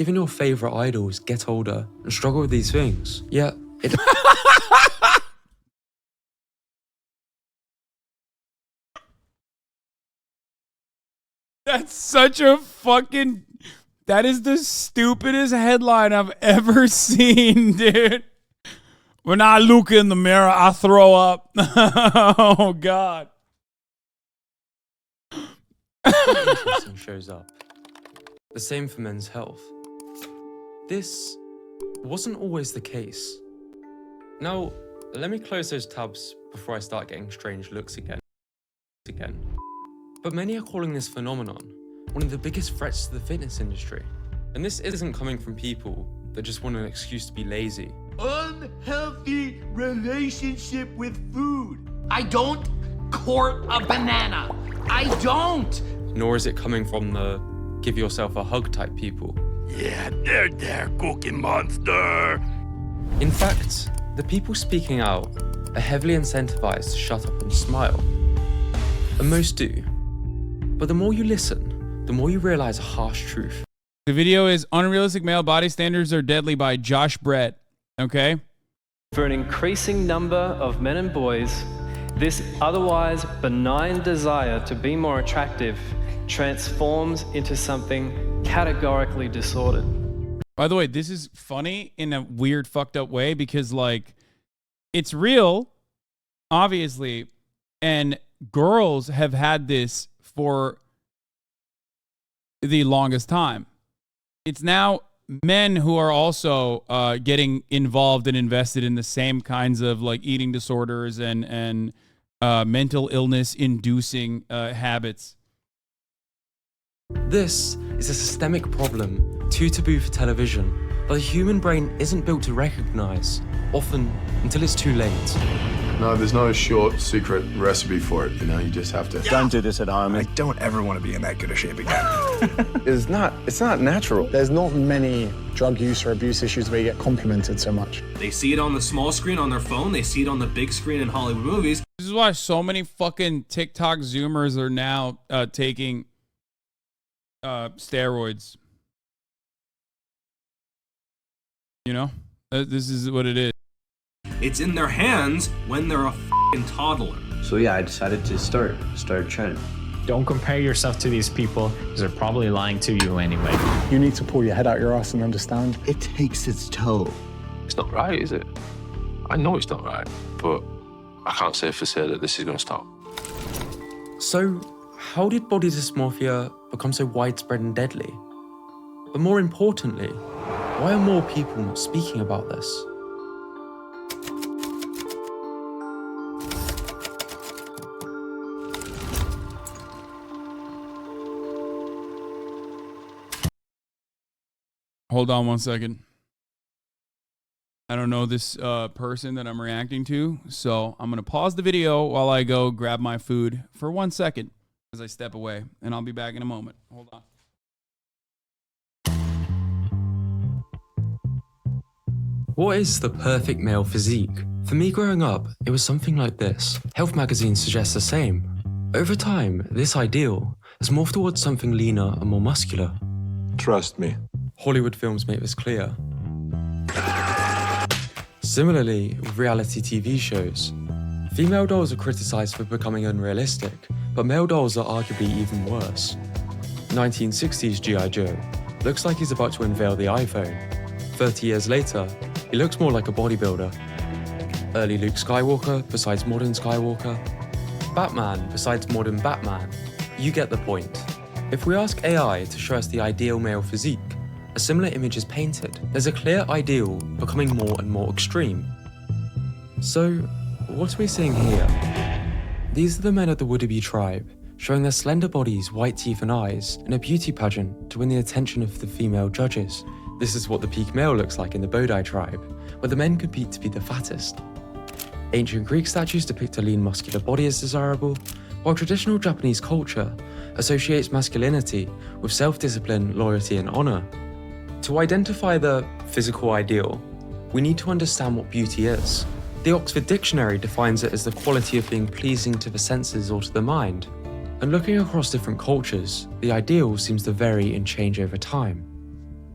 Even your favorite idols get older and struggle with these things. Yet, it... That's such a fucking... That is the stupidest headline I've ever seen, dude. When I look in the mirror, I throw up. Oh, God. Interesting shows up. The same for men's health. This wasn't always the case. Now, let me close those tabs before I start getting strange looks again. But many are calling this phenomenon one of the biggest threats to the fitness industry. And this isn't coming from people that just want an excuse to be lazy. Unhealthy relationship with food. I don't court a banana. I don't. Nor is it coming from the give yourself a hug type people. Yeah, they're there, Cookie Monster. In fact, the people speaking out are heavily incentivized to shut up and smile. And most do. But the more you listen, the more you realize a harsh truth. The video is Unrealistic Male Body Standards Are Deadly by Josh Brett. Okay? For an increasing number of men and boys, this otherwise benign desire to be more attractive transforms into something categorically disordered. By the way, this is funny in a weird, fucked up way because, like, it's real, obviously, and girls have had this for the longest time. It's now men who are also getting involved and invested in the same kinds of like eating disorders and mental illness inducing habits. This is a systemic problem, too taboo for television, but the human brain isn't built to recognize, often until it's too late. No, there's no short, secret recipe for it, you know, you just have to... Don't do this at home. I don't ever want to be in that good of shape again. It's not natural. There's not many drug use or abuse issues where you get complimented so much. They see it on the small screen on their phone, they see it on the big screen in Hollywood movies. This is why so many fucking TikTok Zoomers are now taking steroids. You know? This is what it is. It's in their hands when they're a f***ing toddler. So yeah, I decided to start training. Don't compare yourself to these people because they're probably lying to you anyway. You need to pull your head out your ass and understand. It takes its toll. It's not right, is it? I know it's not right, but I can't say for sure that this is going to stop. So, how did body dysmorphia become so widespread and deadly? But more importantly, why are more people not speaking about this? Hold on one second. I don't know this person that I'm reacting to, so I'm going to pause the video while I go grab my food for 1 second as I step away, and I'll be back in a moment. Hold on. What is the perfect male physique? For me growing up, it was something like this. Health magazines suggest the same. Over time, this ideal has morphed towards something leaner and more muscular. Trust me. Hollywood films make this clear. Similarly, with reality TV shows, female dolls are criticized for becoming unrealistic, but male dolls are arguably even worse. 1960s G.I. Joe looks like he's about to unveil the iPhone. 30 years later, he looks more like a bodybuilder. Early Luke Skywalker besides modern Skywalker. Batman besides modern Batman. You get the point. If we ask AI to show us the ideal male physique, a similar image is painted. There's a clear ideal becoming more and more extreme. So, what are we seeing here? These are the men of the Would-Be tribe, showing their slender bodies, white teeth and eyes in a beauty pageant to win the attention of the female judges. This is what the peak male looks like in the Bodai tribe, where the men compete to be the fattest. Ancient Greek statues depict a lean, muscular body as desirable, while traditional Japanese culture associates masculinity with self-discipline, loyalty and honor. To identify the physical ideal, we need to understand what beauty is. The Oxford Dictionary defines it as the quality of being pleasing to the senses or to the mind. And looking across different cultures, the ideal seems to vary and change over time.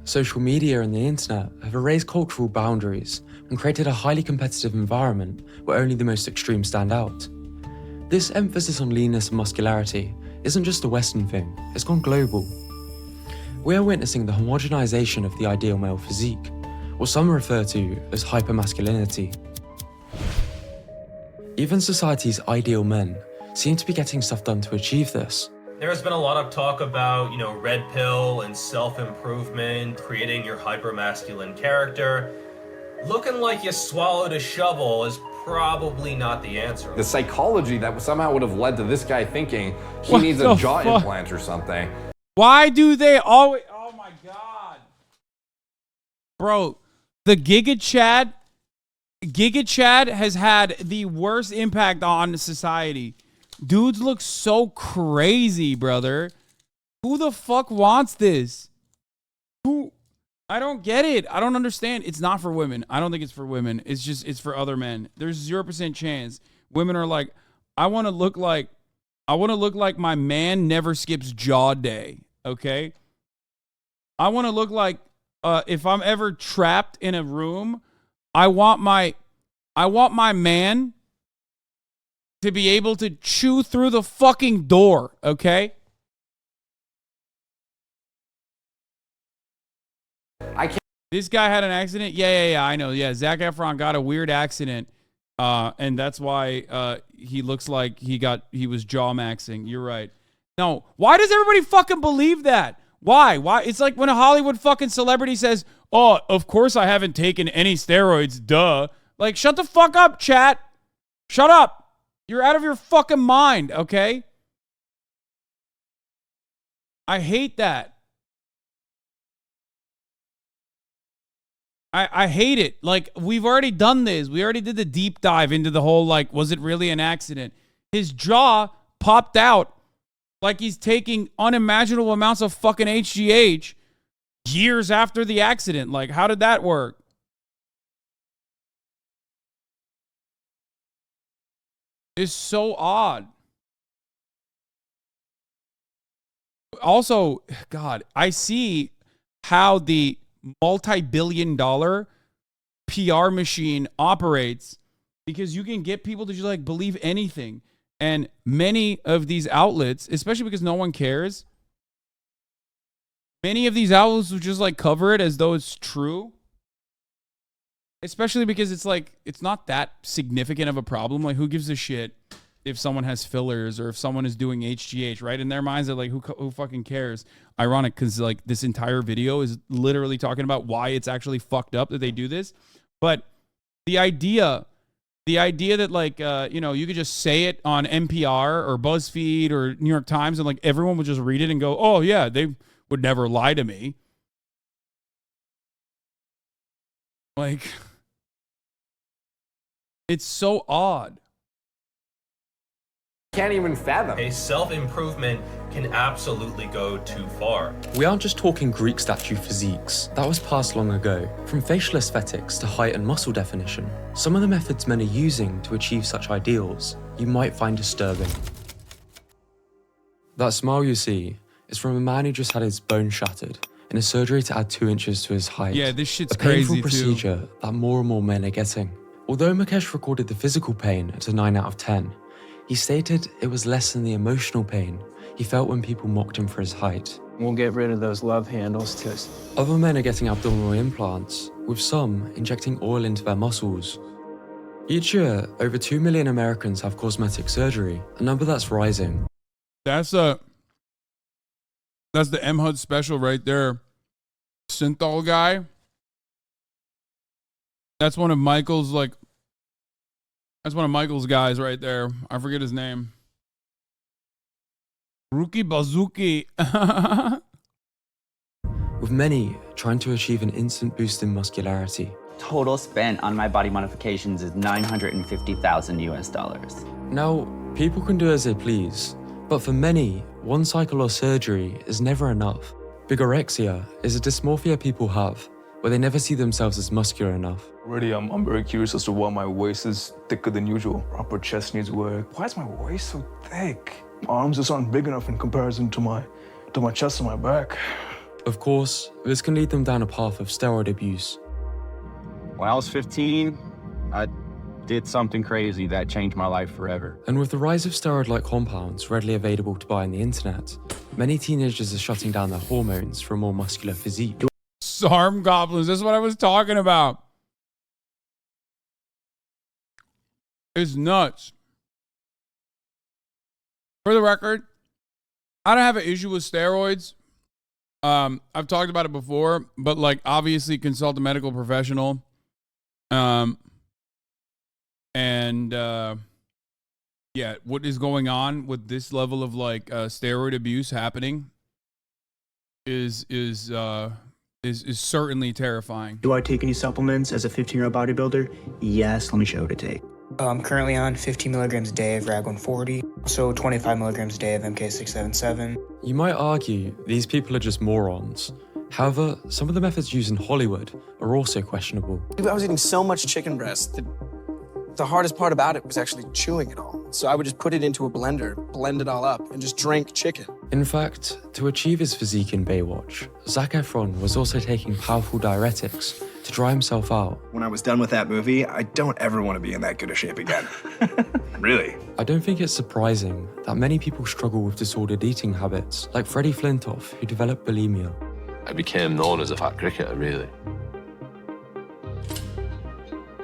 Social media and the internet have erased cultural boundaries and created a highly competitive environment where only the most extreme stand out. This emphasis on leanness and muscularity isn't just a Western thing, it's gone global. We are witnessing the homogenization of the ideal male physique, what some refer to as hypermasculinity. Even society's ideal men seem to be getting stuff done to achieve this. There's been a lot of talk about, red pill and self-improvement, creating your hyper-masculine character. Looking like you swallowed a shovel is probably not the answer. The psychology that somehow would have led to this guy thinking he needs a jaw implant or something. Why do they always... Oh my God. Bro, the Giga Chad has had the worst impact on society. Dudes look so crazy, brother. Who the fuck wants this? I don't get it. I don't understand. It's not for women. I don't think it's for women. It's for other men. There's 0% chance. Women are like, I want to look like my man never skips jaw day. Okay? I want to look like if I'm ever trapped in a room, I want my man to be able to chew through the fucking door, okay? This guy had an accident? Yeah, I know. Yeah, Zac Efron got a weird accident, and that's why he looks like he was jaw maxing. You're right. No, why does everybody fucking believe that? Why? It's like when a Hollywood fucking celebrity says, "Oh, of course I haven't taken any steroids, duh." Like, shut the fuck up, chat. Shut up. You're out of your fucking mind, okay? I hate that. I hate it. Like, we've already done this. We already did the deep dive into the whole, like, was it really an accident? His jaw popped out like he's taking unimaginable amounts of fucking HGH years after the accident. Like, how did that work? It's so odd. Also, God, I see how the multi-billion-dollar PR machine operates because you can get people to just like believe anything. And many of these outlets, especially because no one cares, many of these outlets will just like cover it as though it's true. Especially because it's like, it's not that significant of a problem. Like, who gives a shit if someone has fillers or if someone is doing HGH, right? In their minds, they're like, who fucking cares? Ironic, because like this entire video is literally talking about why it's actually fucked up that they do this. But the idea that like, you could just say it on NPR or BuzzFeed or New York Times and like everyone would just read it and go, oh yeah, they would never lie to me. Like, it's so odd. Can't even fathom. A self-improvement can absolutely go too far. We aren't just talking Greek statue physiques. That was past long ago. From facial aesthetics to height and muscle definition, some of the methods men are using to achieve such ideals you might find disturbing. That smile you see is from a man who just had his bone shattered in a surgery to add 2 inches to his height. Yeah, this shit's a painful crazy procedure too. That more and more men are getting. Although Mukesh recorded the physical pain at a 9 out of 10, he stated it was less than the emotional pain he felt when people mocked him for his height. We'll get rid of those love handles too. Other men are getting abdominal implants, with some injecting oil into their muscles. Each year, over 2 million Americans have cosmetic surgery, a number that's rising. That's the M-HUD special right there. Synthol guy. That's one of Michael's guys right there. I forget his name. Ruki Bazuki. With many trying to achieve an instant boost in muscularity. Total spent on my body modifications is $950,000 US. Now, people can do as they please, but for many, one cycle or surgery is never enough. Bigorexia is a dysmorphia people have, where they never see themselves as muscular enough. Already, I'm very curious as to why my waist is thicker than usual. Upper chest needs work. Why is my waist so thick? My arms just aren't big enough in comparison to my chest and my back. Of course, this can lead them down a path of steroid abuse. When I was 15, I did something crazy that changed my life forever. And with the rise of steroid-like compounds readily available to buy on the internet, many teenagers are shutting down their hormones for a more muscular physique. SARM goblins, that's what I was talking about. It's nuts. For the record, I don't have an issue with steroids. I've talked about it before, but like obviously consult a medical professional. Yeah, what is going on with this level of like steroid abuse happening is certainly terrifying. Do I take any supplements as a 15-year-old bodybuilder? Yes, let me show you what to take. I'm currently on 15 milligrams a day of Rag 140, so 25 milligrams a day of MK677. You might argue these people are just morons. However, some of the methods used in Hollywood are also questionable. I was eating so much chicken breast that the hardest part about it was actually chewing it all. So I would just put it into a blender, blend it all up, and just drink chicken. In fact, to achieve his physique in Baywatch, Zac Efron was also taking powerful diuretics to dry himself out. When I was done with that movie, I don't ever want to be in that good a shape again. Really? I don't think it's surprising that many people struggle with disordered eating habits, like Freddie Flintoff, who developed bulimia. I became known as a fat cricketer, really.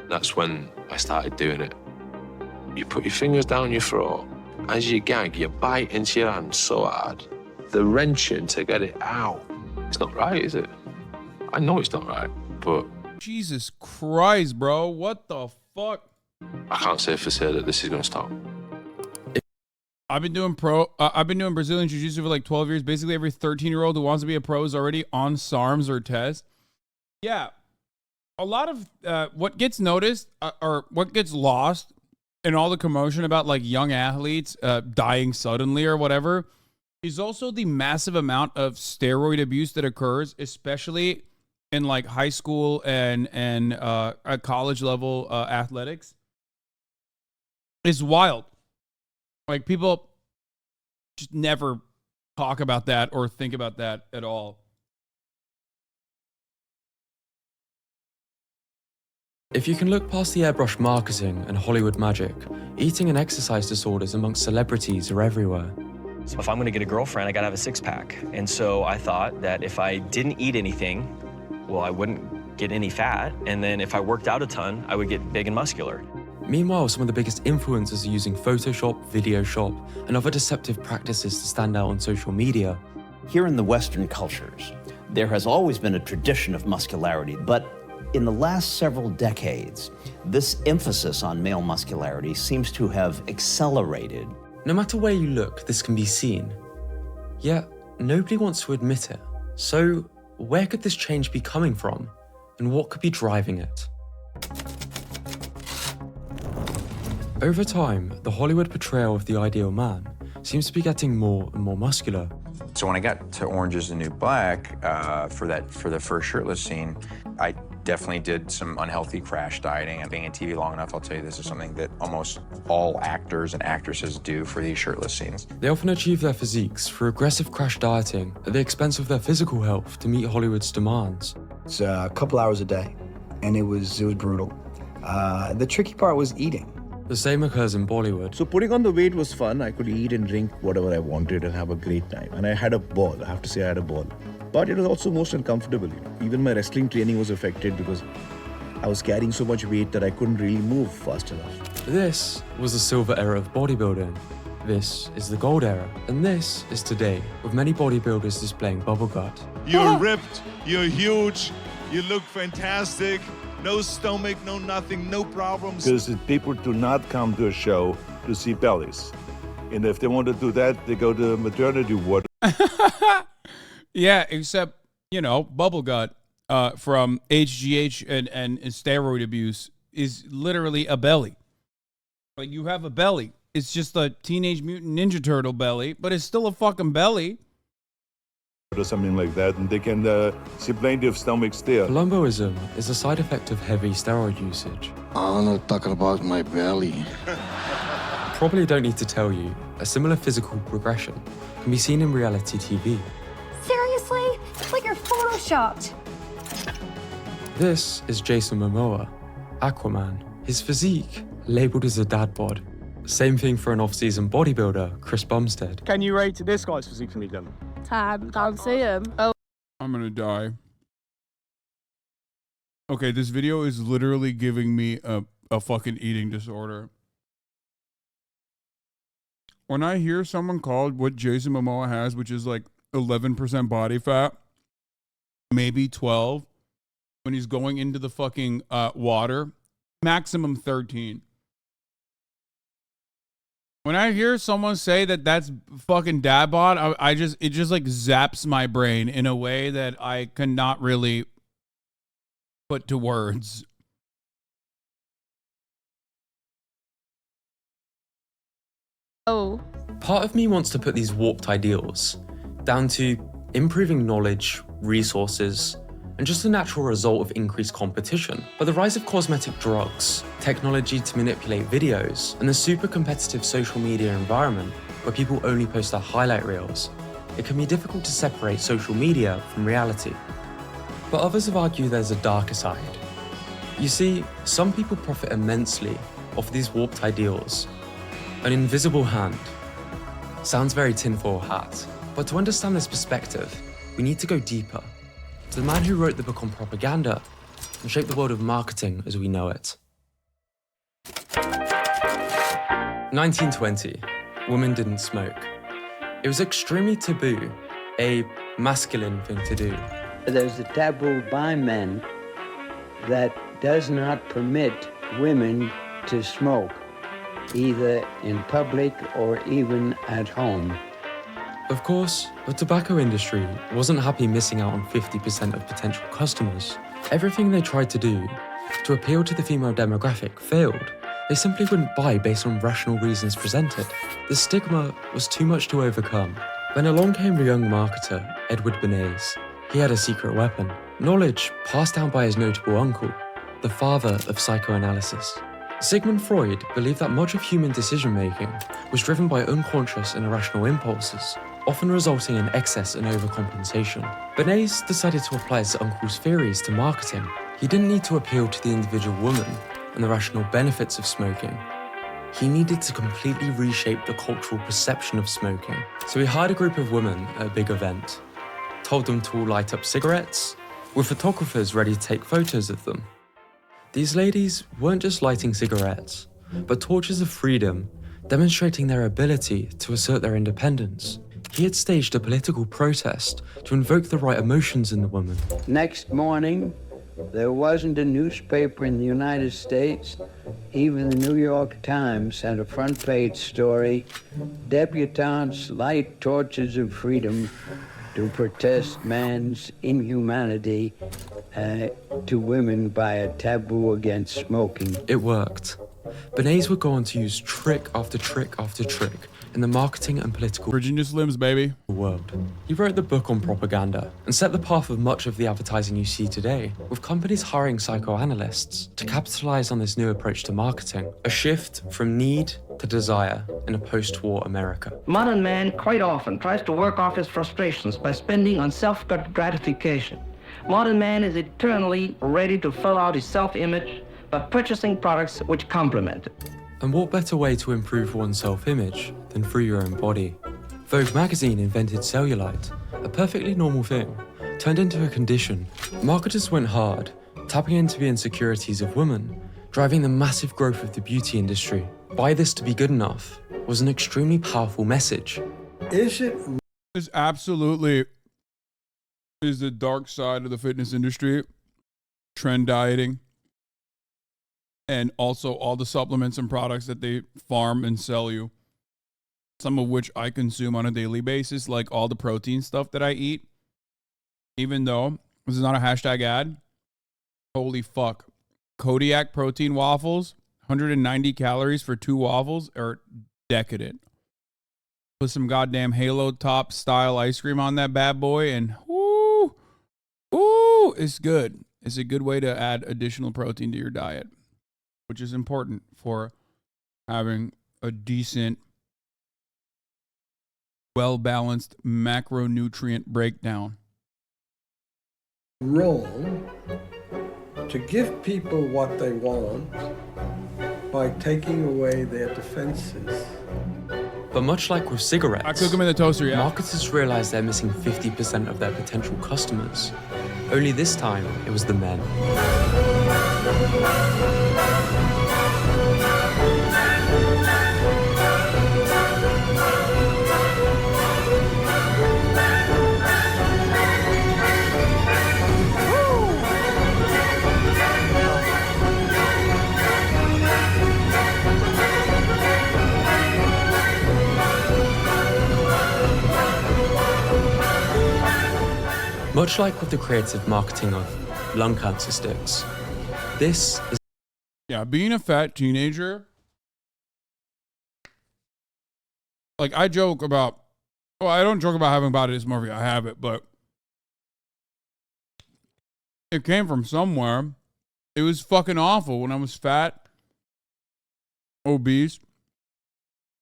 That's when I started doing it. You put your fingers down your throat. As you gag, you bite into your hand so hard. The wrenching to get it out. It's not right, is it? I know it's not right, but... Jesus Christ, bro. What the fuck? I can't say for sure that this is going to stop. I've been doing Brazilian Jiu-Jitsu for like 12 years. Basically, every 13-year-old who wants to be a pro is already on SARMs or tests. Yeah. A lot of what gets noticed or what gets lost in all the commotion about like young athletes dying suddenly or whatever is also the massive amount of steroid abuse that occurs, especially in like high school and at college level athletics. It's wild. Like people just never talk about that or think about that at all. If you can look past the airbrush marketing and Hollywood magic, eating and exercise disorders amongst celebrities are everywhere. So if I'm gonna get a girlfriend, I gotta have a six-pack. And so I thought that if I didn't eat anything, well, I wouldn't get any fat. And then if I worked out a ton, I would get big and muscular. Meanwhile, some of the biggest influencers are using Photoshop, Videoshop, and other deceptive practices to stand out on social media. Here in the Western cultures, there has always been a tradition of muscularity, but in the last several decades, this emphasis on male muscularity seems to have accelerated. No matter where you look, this can be seen. Yet, nobody wants to admit it. So, where could this change be coming from? And what could be driving it? Over time, the Hollywood portrayal of the ideal man seems to be getting more and more muscular. So when I got to Orange is the New Black, for the first shirtless scene, I definitely did some unhealthy crash dieting. And being in TV long enough, I'll tell you this is something that almost all actors and actresses do for these shirtless scenes. They often achieve their physiques through aggressive crash dieting at the expense of their physical health to meet Hollywood's demands. It's a couple hours a day, and it was brutal. The tricky part was eating. The same occurs in Bollywood. So putting on the weight was fun. I could eat and drink whatever I wanted and have a great time. And I had a ball. I have to say I had a ball. But it was also most uncomfortable. Even my wrestling training was affected because I was carrying so much weight that I couldn't really move fast enough. This was the silver era of bodybuilding. This is the gold era. And this is today, with many bodybuilders displaying bubble gut. You're ripped, you're huge, you look fantastic. No stomach, no nothing, no problems. Because people do not come to a show to see bellies. And if they want to do that, they go to maternity ward. Yeah, except, you know, bubble gut from HGH and steroid abuse is literally a belly. Like, you have a belly. It's just a Teenage Mutant Ninja Turtle belly, but it's still a fucking belly. Or something like that, and they can see plenty of stomachs there. Columboism is a side effect of heavy steroid usage. I'm not talking about my belly. Probably don't need to tell you, a similar physical progression can be seen in reality TV. Seriously? Put your shocked. This is Jason Momoa, Aquaman. His physique, labelled as a dad bod. Same thing for an off-season bodybuilder, Chris Bumstead. Can you rate this guy's physique for me, then? Can't see him. Oh. I'm gonna die. Okay, this video is literally giving me a fucking eating disorder. When I hear someone called what Jason Momoa has, which is like 11% body fat, maybe 12, when he's going into the fucking water, maximum 13. When I hear someone say that that's fucking dad bod, it just like zaps my brain in a way that I cannot really put to words. Oh. Part of me wants to put these warped ideals down to improving knowledge, resources, and just a natural result of increased competition. But the rise of cosmetic drugs, technology to manipulate videos, and the super competitive social media environment where people only post their highlight reels, it can be difficult to separate social media from reality. But others have argued there's a darker side. You see, some people profit immensely off these warped ideals. An invisible hand. Sounds very tinfoil hat, but to understand this perspective, we need to go deeper. To the man who wrote the book on propaganda and shaped the world of marketing as we know it. 1920, women didn't smoke. It was extremely taboo, a masculine thing to do. There's a taboo by men that does not permit women to smoke, either in public or even at home. Of course, the tobacco industry wasn't happy missing out on 50% of potential customers. Everything they tried to do to appeal to the female demographic failed. They simply wouldn't buy based on rational reasons presented. The stigma was too much to overcome. Then along came the young marketer, Edward Bernays. He had a secret weapon, knowledge passed down by his notable uncle, the father of psychoanalysis. Sigmund Freud believed that much of human decision-making was driven by unconscious and irrational impulses, often resulting in excess and overcompensation. Bernays decided to apply his uncle's theories to marketing. He didn't need to appeal to the individual woman and the rational benefits of smoking. He needed to completely reshape the cultural perception of smoking. So he hired a group of women at a big event, told them to all light up cigarettes, with photographers ready to take photos of them. These ladies weren't just lighting cigarettes, but torches of freedom, demonstrating their ability to assert their independence. He had staged a political protest to invoke the right emotions in the woman. Next morning, there wasn't a newspaper in the United States, even the New York Times had a front page story, "Debutantes light torches of freedom to protest man's inhumanity to women by a taboo against smoking." It worked. Bernays would go on to use trick after trick after trick in the marketing and political Virginia Slims, baby. World. He wrote the book on propaganda and set the path of much of the advertising you see today, with companies hiring psychoanalysts to capitalize on this new approach to marketing, a shift from need to desire in a post-war America. Modern man quite often tries to work off his frustrations by spending on self-gratification. Modern man is eternally ready to fill out his self-image by purchasing products which complement it. And what better way to improve one's self-image than through your own body? Vogue magazine invented cellulite, a perfectly normal thing, turned into a condition. Marketers went hard, tapping into the insecurities of women, driving the massive growth of the beauty industry. Buy this to be good enough was an extremely powerful message. This absolutely is the dark side of the fitness industry, trend dieting, and also all the supplements and products that they farm and sell you, some of which I consume on a daily basis, like all the protein stuff that I eat. Even though this is not a hashtag ad, holy fuck. Kodiak protein waffles, 190 calories for 2 waffles, are decadent. Put some goddamn Halo Top style ice cream on that bad boy and whoo, it's good. It's a good way to add additional protein to your diet, which is important for having a decent, well-balanced macronutrient breakdown. wrong to give people what they want by taking away their defenses. But much like with cigarettes, I cook them in the toaster, yeah. marketers realize they're missing 50% of their potential customers. Only this time, it was the men. Much like with the creative marketing of lung cancer sticks, this is... Yeah, being a fat teenager, like I joke about, well, I don't joke about having body dysmorphia, I have it, but it came from somewhere. It was fucking awful when I was fat, obese,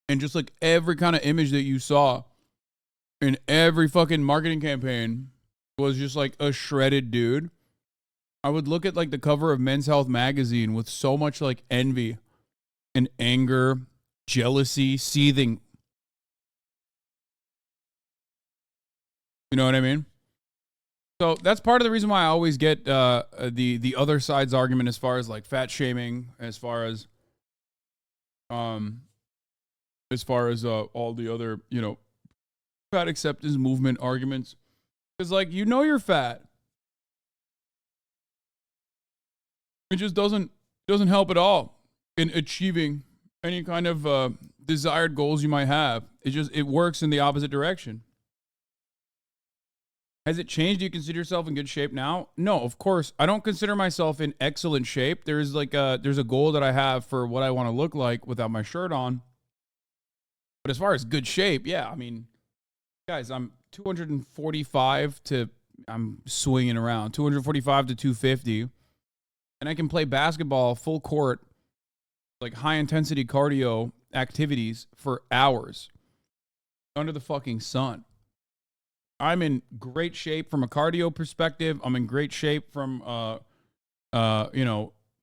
and just like every kind of image that you saw in every fucking marketing campaign was just like a shredded dude. I would look at like the cover of Men's Health magazine with so much like envy and anger, jealousy, seething. You know what I mean? So that's part of the reason why I always get the other side's argument as far as like fat shaming, as far as all the other, you know, fat acceptance movement arguments. Because, like, you know you're fat. It just doesn't help at all in achieving any kind of desired goals you might have. It works in the opposite direction. Has it changed? Do you consider yourself in good shape now? No, of course. I don't consider myself in excellent shape. There's a goal that I have for what I want to look like without my shirt on. But as far as good shape, yeah, I mean, guys, I'm 245 to, I'm swinging around, 245 to 250. And I can play basketball full court, like high intensity cardio activities for hours under the fucking sun. I'm in great shape from a cardio perspective. I'm in great shape from,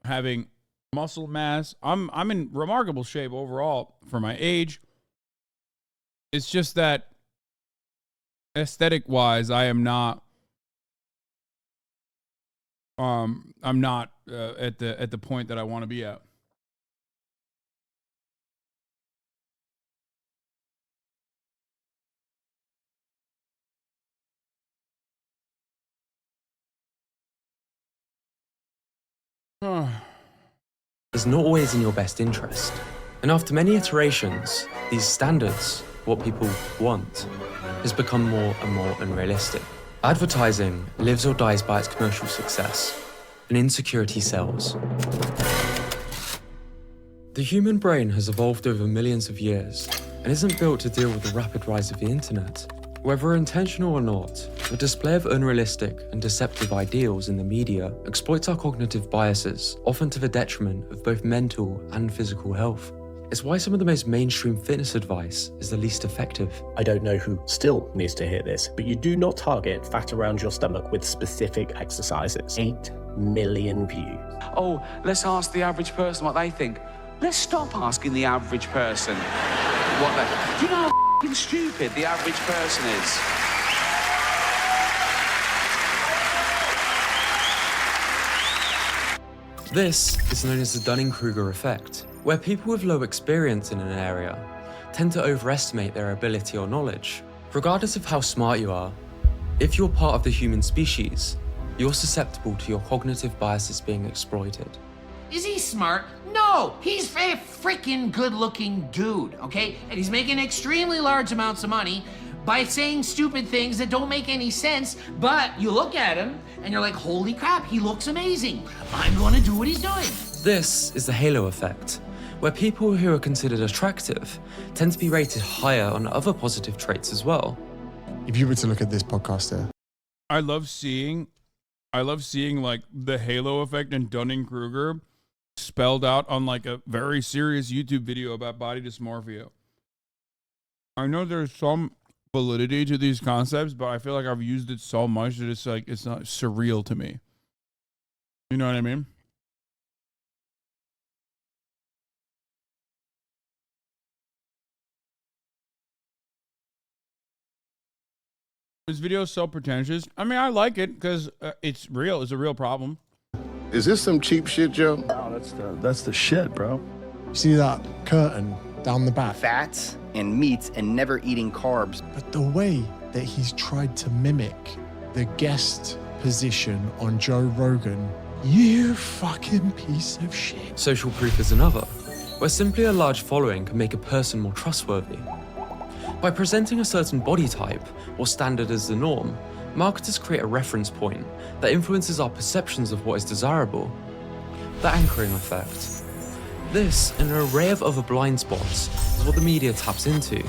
having muscle mass. I'm in remarkable shape overall for my age. It's just that aesthetic wise, I am not. I'm not at the point that I want to be at. is not always in your best interest. And after many iterations, these standards, what people want, has become more and more unrealistic. Advertising lives or dies by its commercial success, and insecurity sells. The human brain has evolved over millions of years and isn't built to deal with the rapid rise of the internet. Whether intentional or not, the display of unrealistic and deceptive ideals in the media exploits our cognitive biases, often to the detriment of both mental and physical health. It's why some of the most mainstream fitness advice is the least effective. I don't know who still needs to hear this, but you do not target fat around your stomach with specific exercises. 8 million views. Oh, let's ask the average person what they think. Let's stop asking the average person what they... Do you know how f***ing stupid the average person is? This is known as the Dunning-Kruger effect, where people with low experience in an area tend to overestimate their ability or knowledge. Regardless of how smart you are, if you're part of the human species, you're susceptible to your cognitive biases being exploited. Is he smart? No, he's a freaking good-looking dude, okay? And he's making extremely large amounts of money by saying stupid things that don't make any sense, but you look at him and you're like, holy crap, he looks amazing. I'm gonna do what he's doing. This is the halo effect, where people who are considered attractive tend to be rated higher on other positive traits as well. If you were to look at this podcast there, I love seeing like the halo effect and Dunning-Kruger spelled out on like a very serious YouTube video about body dysmorphia. I know there's some validity to these concepts, but I feel like I've used it so much that it's like it's not surreal to me. You know what I mean? This video is so pretentious. I mean, I like it because it's real. It's a real problem. Is this some cheap shit, Joe? No, that's the shit, bro. See that curtain down the back? Fats and meats and never eating carbs. But the way that he's tried to mimic the guest position on Joe Rogan, you fucking piece of shit. Social proof is another, where simply a large following can make a person more trustworthy. By presenting a certain body type or standard as the norm, marketers create a reference point that influences our perceptions of what is desirable. The anchoring effect. This, and an array of other blind spots, is what the media taps into.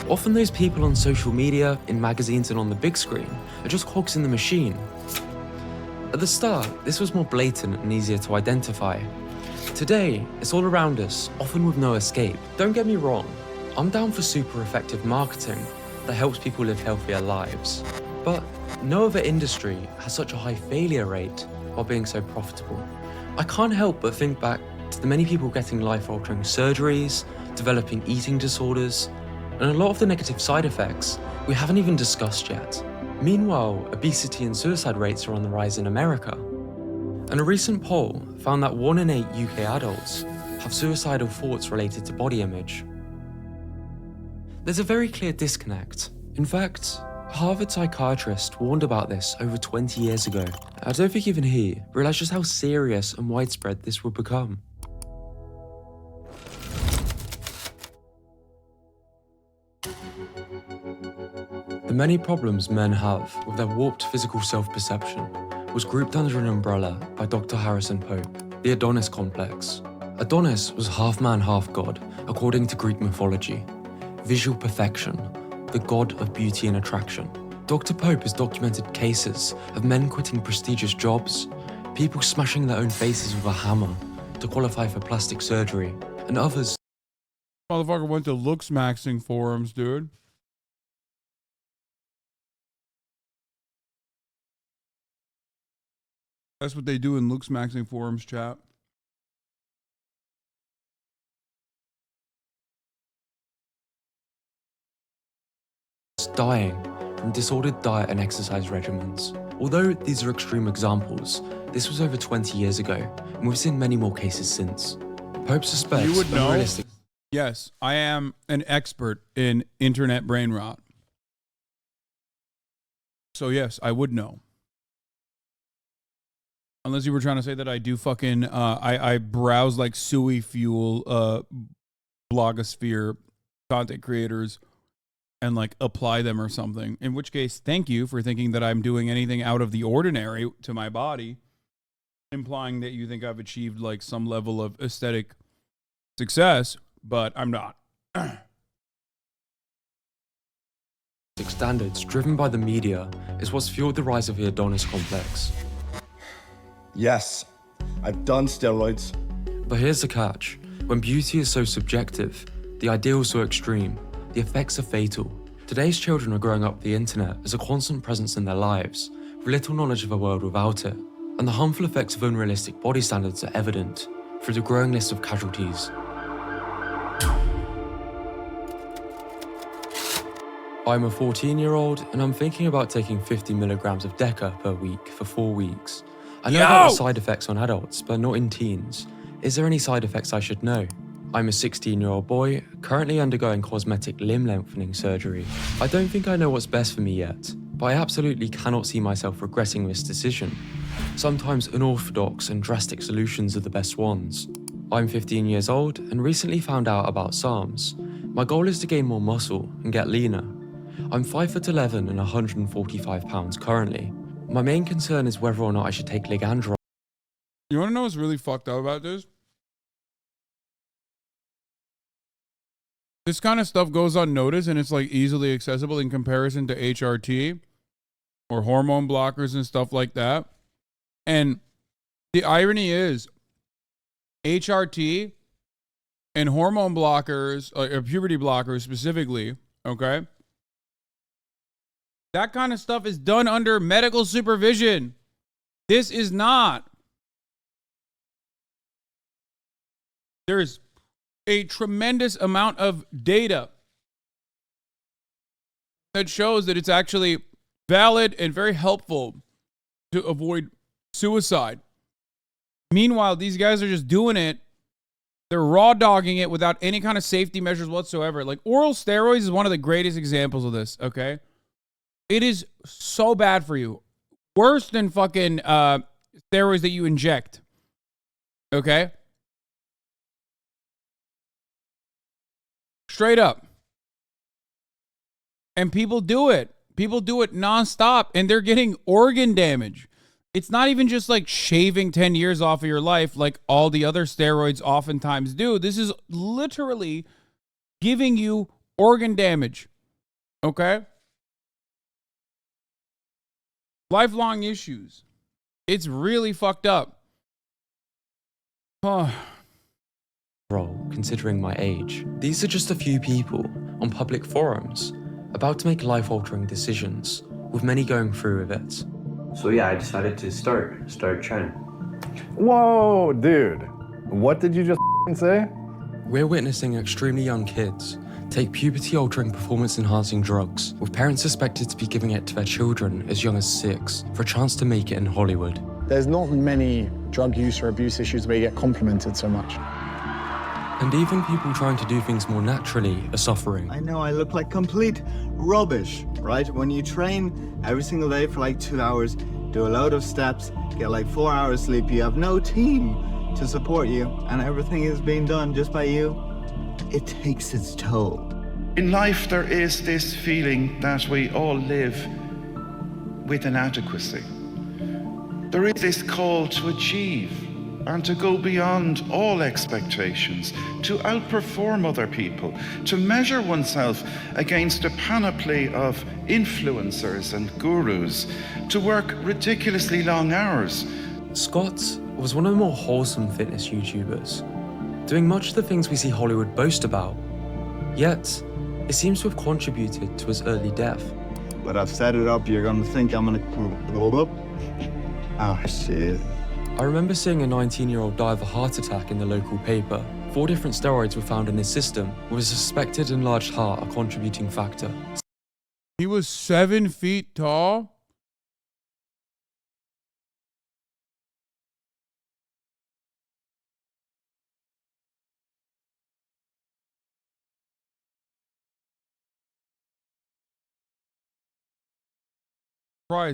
Often those people on social media, in magazines and on the big screen are just cogs in the machine. At the start, this was more blatant and easier to identify. Today, it's all around us, often with no escape. Don't get me wrong, I'm down for super effective marketing that helps people live healthier lives. But no other industry has such a high failure rate while being so profitable. I can't help but think back to the many people getting life-altering surgeries, developing eating disorders, and a lot of the negative side effects we haven't even discussed yet. Meanwhile, obesity and suicide rates are on the rise in America. And a recent poll found that 1 in 8 UK adults have suicidal thoughts related to body image. There's a very clear disconnect. In fact, a Harvard psychiatrist warned about this over 20 years ago. I don't think even he realized just how serious and widespread this would become. The many problems men have with their warped physical self-perception was grouped under an umbrella by Dr. Harrison Pope, the Adonis complex. Adonis was half man, half god, according to Greek mythology. Visual perfection, the god of beauty and attraction. Dr. Pope has documented cases of men quitting prestigious jobs, people smashing their own faces with a hammer to qualify for plastic surgery, and others. Motherfucker went to looks maxing forums, dude. That's what they do in looks maxing forums, chat. Dying from disordered diet and exercise regimens. Although these are extreme examples, this was over 20 years ago, and we've seen many more cases since. Pope suspects You would know. unrealistic. Yes, I am an expert in internet brain rot. So yes, I would know. Unless you were trying to say that I do fucking, I browse like Sui Fuel blogosphere content creators and like apply them or something. In which case, thank you for thinking that I'm doing anything out of the ordinary to my body, implying that you think I've achieved like some level of aesthetic success, but I'm not. Standards driven by the media is what's fueled the rise of the Adonis complex. Yes, I've done steroids. But here's the catch. When beauty is so subjective, the ideals so extreme, the effects are fatal. Today's children are growing up with the internet as a constant presence in their lives, with little knowledge of a world without it. And the harmful effects of unrealistic body standards are evident through the growing list of casualties. I'm a 14-year-old and I'm thinking about taking 50 milligrams of Deca per week for 4 weeks. I know about the side effects on adults, but not in teens. Is there any side effects I should know? I'm a 16-year-old boy, currently undergoing cosmetic limb lengthening surgery. I don't think I know what's best for me yet, but I absolutely cannot see myself regretting this decision. Sometimes unorthodox and drastic solutions are the best ones. I'm 15 years old and recently found out about SARMs. My goal is to gain more muscle and get leaner. I'm 5'11" and 145 pounds currently. My main concern is whether or not I should take Ligandro. You want to know what's really fucked up about this? This kind of stuff goes unnoticed and it's like easily accessible in comparison to HRT or hormone blockers and stuff like that. And the irony is HRT and hormone blockers, or puberty blockers specifically, okay, That kind of stuff is done under medical supervision. This is not. There's a tremendous amount of data that shows that it's actually valid and very helpful to avoid suicide. Meanwhile, these guys are just doing it. They're raw dogging it without any kind of safety measures whatsoever. Like oral steroids is one of the greatest examples of this, okay? It is so bad for you. Worse than fucking steroids that you inject. Okay? Straight up. And people do it. People do it nonstop, and they're getting organ damage. It's not even just like shaving 10 years off of your life like all the other steroids oftentimes do. This is literally giving you organ damage. Okay? Lifelong issues. It's really fucked up. Role, considering my age. These are just a few people on public forums about to make life-altering decisions, with many going through with it. So yeah, I decided to start trying. Whoa, dude. What did you just say? We're witnessing extremely young kids take puberty-altering performance-enhancing drugs, with parents suspected to be giving it to their children as young as 6 for a chance to make it in Hollywood. There's not many drug use or abuse issues where you get complimented so much. And even people trying to do things more naturally are suffering. I know I look like complete rubbish, right? When you train every single day for like 2 hours, do a load of steps, get like 4 hours sleep, you have no team to support you, and everything is being done just by you, it takes its toll. In life, there is this feeling that we all live with inadequacy. There is this call to achieve and to go beyond all expectations, to outperform other people, to measure oneself against a panoply of influencers and gurus, to work ridiculously long hours. Scott was one of the more wholesome fitness YouTubers, doing much of the things we see Hollywood boast about. Yet, it seems to have contributed to his early death. But I've set it up, you're gonna think I'm gonna go up. Oh shit. I remember seeing a 19-year-old die of a heart attack in the local paper. 4 different steroids were found in his system, with a suspected enlarged heart a contributing factor. He was 7 feet tall?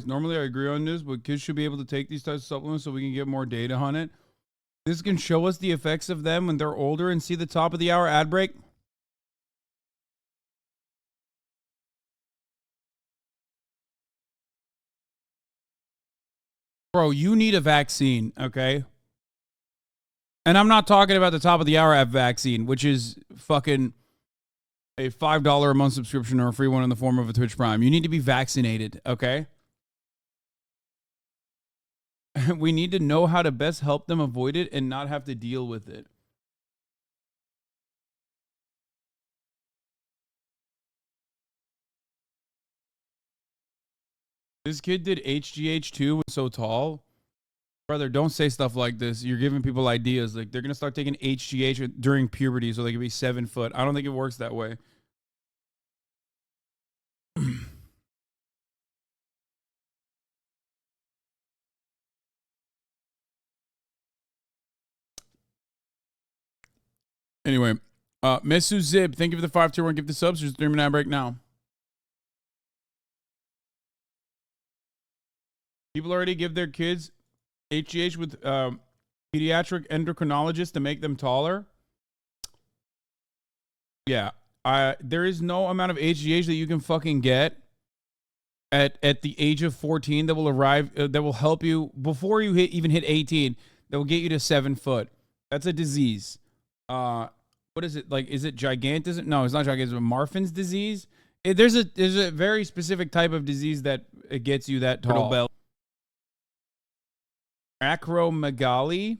Normally I agree on this, but kids should be able to take these types of supplements so we can get more data on it. This can show us the effects of them when they're older and see the top of the hour ad break. Bro, you need a vaccine, okay? And I'm not talking about the top of the hour vaccine, which is fucking a $5 a month subscription or a free one in the form of a Twitch Prime. You need to be vaccinated, okay? We need to know how to best help them avoid it and not have to deal with it. This kid did HGH2, was so tall. Brother, don't say stuff like this. You're giving people ideas. Like, they're going to start taking HGH during puberty so they can be 7 foot. I don't think it works that way. Anyway, Mesu Zib, thank you for the 5-tier-1 gift the subs. There's a 3-minute break now. People already give their kids HGH with pediatric endocrinologists to make them taller. Yeah, there is no amount of HGH that you can fucking get at the age of 14 that will arrive that will help you before you even hit 18. That will get you to 7 foot. That's a disease. What is it like? Is it gigantism? No, it's not gigantism. Marfan's disease. There's a very specific type of disease that it gets you that tall. Acromegaly.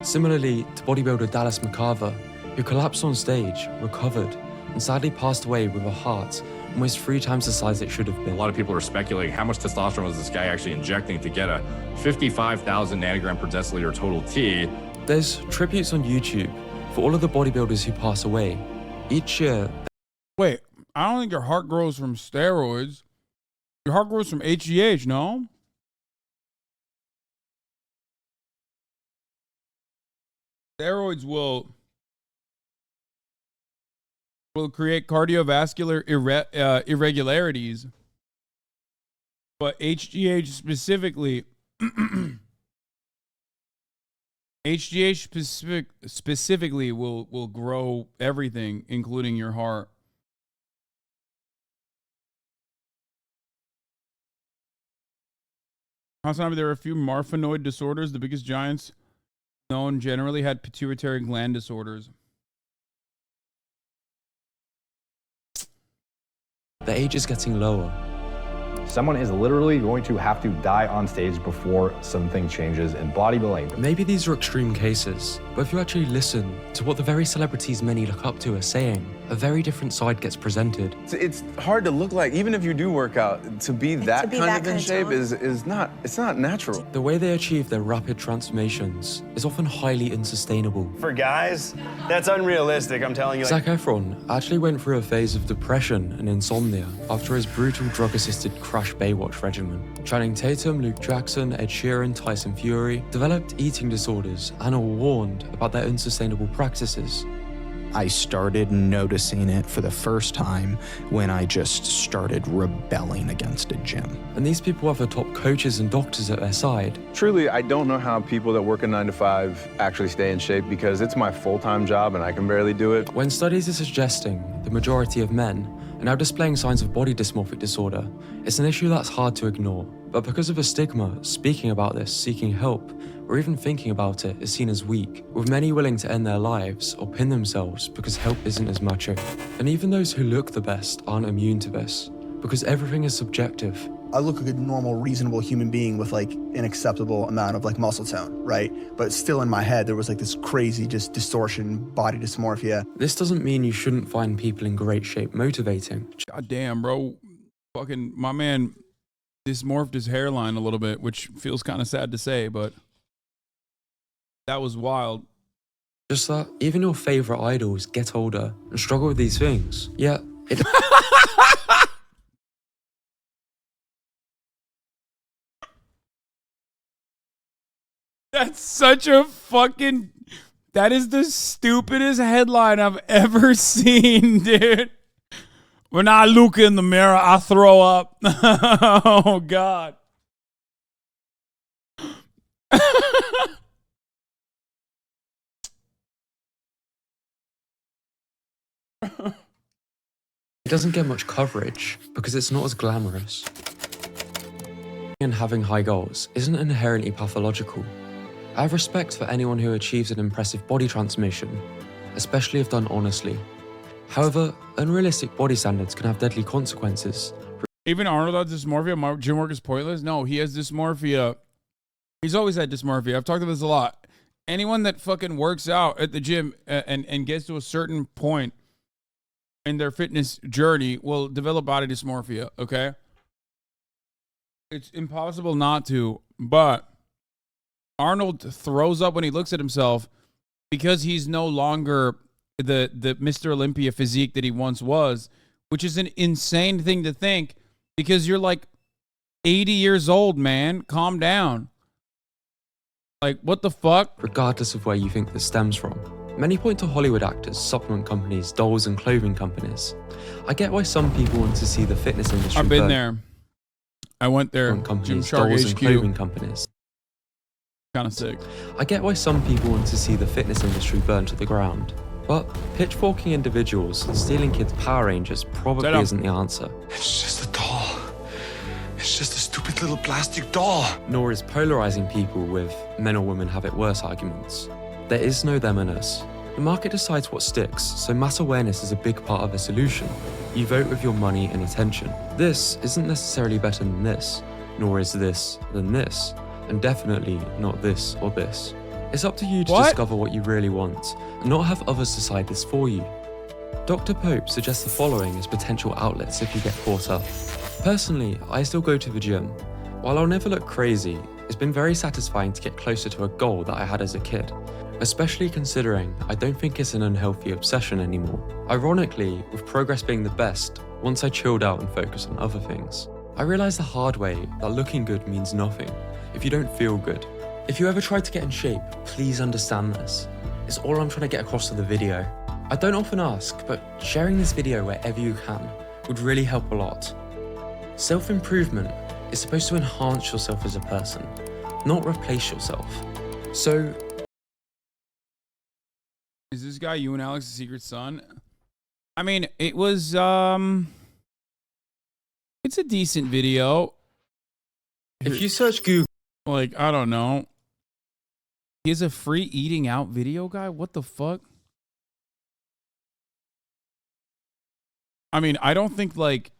Similarly to bodybuilder Dallas McCarver, who collapsed on stage, recovered, and sadly passed away with a heart almost 3 times the size it should have been. A lot of people are speculating how much testosterone was this guy actually injecting to get a 55,000 nanogram per deciliter total T. There's tributes on YouTube for all of the bodybuilders who pass away. Each year... Wait, I don't think your heart grows from steroids. Your heart grows from HGH, no? Steroids will create cardiovascular irregularities, but HGH specifically, specifically will grow everything, including your heart. HasanAbi, there are a few morphinoid disorders. The biggest giants known generally had pituitary gland disorders. The age is getting lower. Someone is literally going to have to die on stage before something changes in bodybuilding. Maybe these are extreme cases, but if you actually listen to what the very celebrities many look up to are saying, a very different side gets presented. It's hard to look like, even if you do work out, to be that kind of in shape is not natural. The way they achieve their rapid transformations is often highly unsustainable. For guys, that's unrealistic, I'm telling you. Zac Efron actually went through a phase of depression and insomnia after his brutal drug-assisted Crash Baywatch regimen. Channing Tatum, Luke Jackson, Ed Sheeran, Tyson Fury developed eating disorders and are warned about their unsustainable practices. I started noticing it for the first time when I just started rebelling against a gym. And these people have the top coaches and doctors at their side. Truly, I don't know how people that work a 9 to 5 actually stay in shape because it's my full-time job and I can barely do it. When studies are suggesting the majority of men are now displaying signs of body dysmorphic disorder, it's an issue that's hard to ignore. But because of a stigma, speaking about this, seeking help, or even thinking about it is seen as weak, with many willing to end their lives or pin themselves because help isn't as macho. And even those who look the best aren't immune to this, because everything is subjective. I look like a normal, reasonable human being with like an acceptable amount of like muscle tone, right? But still in my head, there was like this crazy just distortion, body dysmorphia. This doesn't mean you shouldn't find people in great shape motivating. God damn, bro. Fucking, my man dysmorphed his hairline a little bit, which feels kind of sad to say, but that was wild. Just that even your favorite idols get older and struggle with these things. Yeah, it... That's such a fucking... That is the stupidest headline I've ever seen, dude. When I look in the mirror, I throw up. Oh, God. It doesn't get much coverage because it's not as glamorous. And having high goals isn't inherently pathological. I have respect for anyone who achieves an impressive body transformation, especially if done honestly. However, unrealistic body standards can have deadly consequences. Even Arnold has dysmorphia. Gym work is pointless. No, he has dysmorphia. He's always had dysmorphia. I've talked about this a lot. Anyone that fucking works out at the gym and gets to a certain point in their fitness journey will develop body dysmorphia, okay? It's impossible not to, but Arnold throws up when he looks at himself because he's no longer the Mr. Olympia physique that he once was, which is an insane thing to think because you're like 80 years old, man. Calm down. Like, what the fuck? Regardless of where you think this stems from. Many point to Hollywood actors, supplement companies, dolls and clothing companies. I get why some people want to see the fitness industry I've been there. I went there. Companies, Gymshark dolls HQ. and clothing companies. Kind of sick. I get why some people want to see the fitness industry burn to the ground. But pitchforking individuals and stealing kids' Power Rangers probably isn't the answer. It's just a doll. It's just a stupid little plastic doll. Nor is polarizing people with men or women have it worse arguments. There is no them and us. The market decides what sticks, so mass awareness is a big part of the solution. You vote with your money and attention. This isn't necessarily better than this, nor is this than this, and definitely not this or this. It's up to you to discover what you really want, and not have others decide this for you. Dr. Pope suggests the following as potential outlets if you get caught up. Personally, I still go to the gym. While I'll never look crazy, it's been very satisfying to get closer to a goal that I had as a kid, especially considering I don't think it's an unhealthy obsession anymore. Ironically, with progress being the best, once I chilled out and focused on other things. I realized the hard way that looking good means nothing if you don't feel good. If you ever tried to get in shape, please understand this. It's all I'm trying to get across to the video. I don't often ask, but sharing this video wherever you can would really help a lot. Self-improvement is supposed to enhance yourself as a person, not replace yourself. So, is this guy you and Alex's secret son? I mean, it was it's a decent video. If you search Google, like, I don't know. He is a free eating out video guy? What the fuck? I mean, I don't think, like,